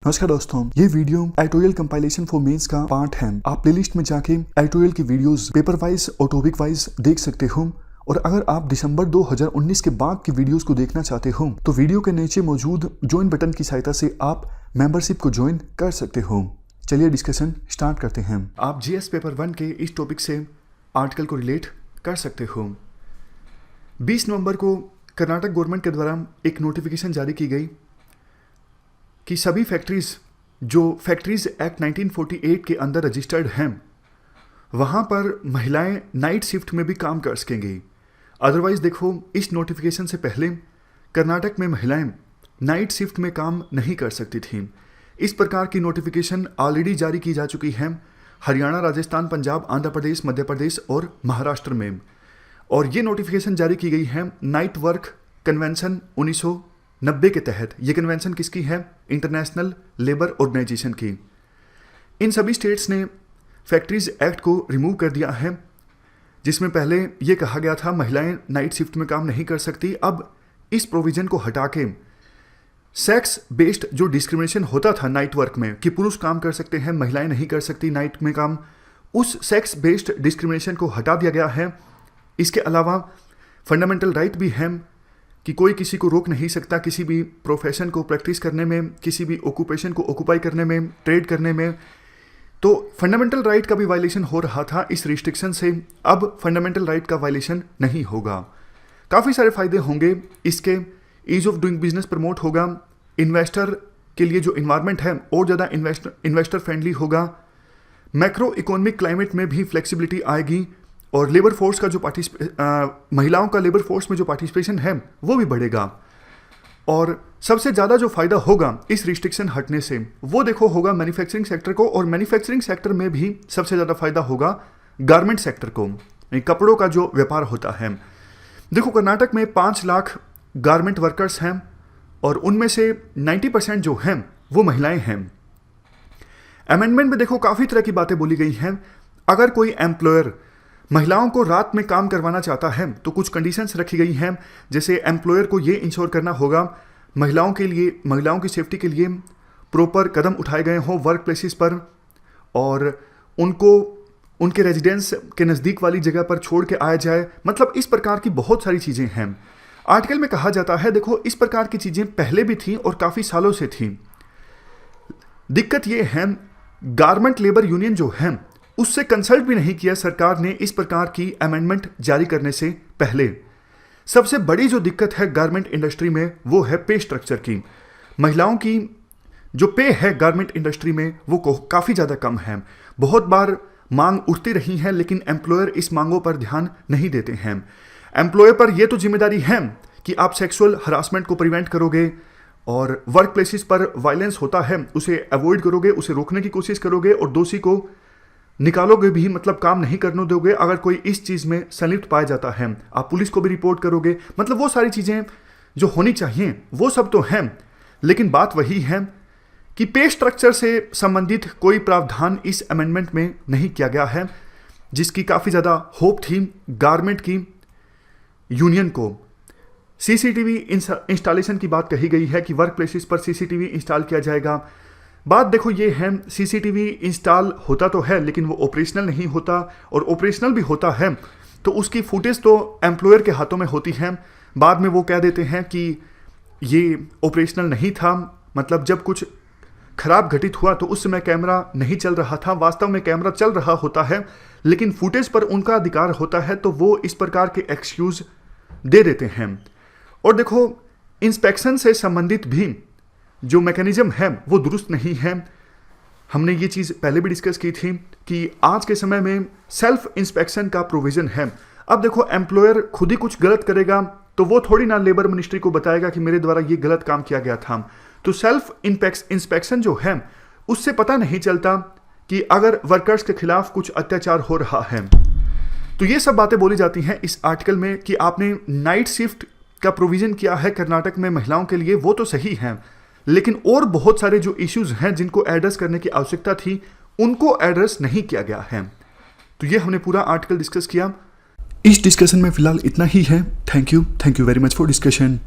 नमस्कार दोस्तों, ये video editorial compilation for mains का पार्ट है। आप प्लेलिस्ट में जाके एडिटोरियल की वीडियोस पेपर वाइज और टॉपिक वाइज देख सकते हो। और अगर आप दिसंबर 2019 के बाद की वीडियोस को देखना चाहते हो तो वीडियो के नीचे मौजूद ज्वाइन बटन की सहायता से आप मेंबरशिप को ज्वाइन कर सकते हो। चलिए डिस्कशन स्टार्ट करते हैं। आप जीएस पेपर 1 के इस टॉपिक से आर्टिकल को रिलेट कर सकते हो। 20 नवंबर को कर्नाटक गवर्नमेंट के द्वारा एक नोटिफिकेशन जारी की गई कि सभी फैक्ट्रीज एक्ट 1948 के अंदर रजिस्टर्ड हैं, वहाँ पर महिलाएं नाइट शिफ्ट में भी काम कर सकेंगी। अदरवाइज देखो, इस नोटिफिकेशन से पहले कर्नाटक में महिलाएं नाइट शिफ्ट में काम नहीं कर सकती थीं। इस प्रकार की नोटिफिकेशन ऑलरेडी जारी की जा चुकी है हरियाणा, राजस्थान, पंजाब, आंध्र प्रदेश, मध्य प्रदेश और महाराष्ट्र में। और ये नोटिफिकेशन जारी की गई है नाइट वर्क कन्वेंशन 1990 के तहत। ये कन्वेंशन किसकी है? इंटरनेशनल लेबर ऑर्गेनाइजेशन की। इन सभी स्टेट्स ने फैक्ट्रीज एक्ट को रिमूव कर दिया है, जिसमें पहले ये कहा गया था महिलाएं नाइट शिफ्ट में काम नहीं कर सकती। अब इस प्रोविजन को हटा के सेक्स बेस्ड जो डिस्क्रिमिनेशन होता था नाइट वर्क में कि पुरुष काम कर सकते हैं, महिलाएं नहीं कर सकती नाइट में काम, उस सेक्स बेस्ड डिस्क्रिमिनेशन को हटा दिया गया है। इसके अलावा फंडामेंटल राइट भी है कि कोई किसी को रोक नहीं सकता किसी भी प्रोफेशन को प्रैक्टिस करने में, किसी भी ऑक्यूपेशन को ऑक्यूपाई करने में, ट्रेड करने में। तो फंडामेंटल राइट का भी वायलेशन हो रहा था इस रिस्ट्रिक्शन से। अब फंडामेंटल राइट का वायलेशन नहीं होगा। काफ़ी सारे फायदे होंगे इसके। Ease of doing business promote होगा। इन्वेस्टर के लिए जो इन्वायरमेंट है और ज़्यादा इन्वेस्टर फ्रेंडली होगा। मैक्रो इकोनॉमिक क्लाइमेट में भी फ्लेक्सिबिलिटी आएगी और लेबर फोर्स का जो महिलाओं का लेबर फोर्स में जो पार्टिसिपेशन है वो भी बढ़ेगा। और सबसे ज़्यादा जो फ़ायदा होगा इस रिस्ट्रिक्शन हटने से वो देखो होगा मैन्युफैक्चरिंग सेक्टर को। और मैन्युफैक्चरिंग सेक्टर में भी सबसे ज़्यादा फ़ायदा होगा गारमेंट सेक्टर को, कपड़ों का जो व्यापार होता है। देखो, कर्नाटक में 5 लाख गारमेंट वर्कर्स हैं और उनमें से 90% जो हैं वो महिलाएं हैं। अमेंडमेंट में देखो काफ़ी तरह की बातें बोली गई हैं। अगर कोई एम्प्लॉयर महिलाओं को रात में काम करवाना चाहता है तो कुछ कंडीशंस रखी गई हैं। जैसे एम्प्लॉयर को ये इंश्योर करना होगा महिलाओं की सेफ्टी के लिए प्रॉपर कदम उठाए गए हों वर्क प्लेसेस पर, और उनको उनके रेजिडेंस के नज़दीक वाली जगह पर छोड़ के आया जाए। मतलब इस प्रकार की बहुत सारी चीज़ें हैं। आर्टिकल में कहा जाता है, देखो इस प्रकार की चीज़ें पहले भी थी और काफ़ी सालों से थी। दिक्कत ये है गारमेंट लेबर यूनियन जो है उससे कंसल्ट भी नहीं किया सरकार ने इस प्रकार की अमेंडमेंट जारी करने से पहले। सबसे बड़ी जो दिक्कत है गारमेंट इंडस्ट्री में वो है पे स्ट्रक्चर की। महिलाओं की जो पे है गारमेंट इंडस्ट्री में वो काफ़ी ज़्यादा कम है। बहुत बार मांग उठती रही है लेकिन एम्प्लॉयर इस मांगों पर ध्यान नहीं देते हैं। एम्प्लॉयर पर यह तो जिम्मेदारी है कि आप सेक्सुअल हरासमेंट को प्रिवेंट करोगे और वर्क प्लेसेस पर वायलेंस होता है उसे अवॉइड करोगे, उसे रोकने की कोशिश करोगे और दोषी को निकालोगे भी, मतलब काम नहीं करने दोगे। अगर कोई इस चीज़ में संलिप्त पाया जाता है आप पुलिस को भी रिपोर्ट करोगे। मतलब वो सारी चीज़ें जो होनी चाहिए वो सब तो हैं, लेकिन बात वही है कि पे स्ट्रक्चर से संबंधित कोई प्रावधान इस अमेंडमेंट में नहीं किया गया है, जिसकी काफ़ी ज़्यादा होप थी गारमेंट की यूनियन को। सीसीटीवी इंस्टॉलेशन की बात कही गई है कि वर्क प्लेसेस पर सीसीटीवी इंस्टॉल किया जाएगा। बात देखो ये है, सीसीटीवी इंस्टॉल होता तो है लेकिन वो ऑपरेशनल नहीं होता, और ऑपरेशनल भी होता है तो उसकी फुटेज तो एम्प्लॉयर के हाथों में होती है। बाद में वो कह देते हैं कि ये ऑपरेशनल नहीं था, मतलब जब कुछ खराब घटित हुआ तो उस समय कैमरा नहीं चल रहा था। वास्तव में कैमरा चल रहा होता है लेकिन फुटेज पर उनका अधिकार होता है, तो वो इस प्रकार के एक्सक्यूज दे देते हैं। और देखो, इंस्पेक्शन से संबंधित भी जो मैकेनिज्म है वो दुरुस्त नहीं है। हमने ये चीज़ पहले भी डिस्कस की थी कि आज के समय में सेल्फ इंस्पेक्शन का प्रोविज़न है। अब देखो, एम्प्लॉयर खुद ही कुछ गलत करेगा तो वो थोड़ी ना लेबर मिनिस्ट्री को बताएगा कि मेरे द्वारा ये गलत काम किया गया था। तो सेल्फ इंस्पेक्शन जो है उससे पता नहीं चलता कि अगर वर्कर्स के खिलाफ कुछ अत्याचार हो रहा है। तो ये सब बातें बोली जाती हैं इस आर्टिकल में कि आपने नाइट शिफ्ट का प्रोविज़न किया है कर्नाटक में महिलाओं के लिए, वो तो सही है, लेकिन और बहुत सारे जो इश्यूज हैं जिनको एड्रेस करने की आवश्यकता थी उनको एड्रेस नहीं किया गया है। तो ये हमने पूरा आर्टिकल डिस्कस किया। इस डिस्कशन में फिलहाल इतना ही है। Thank you very much for discussion.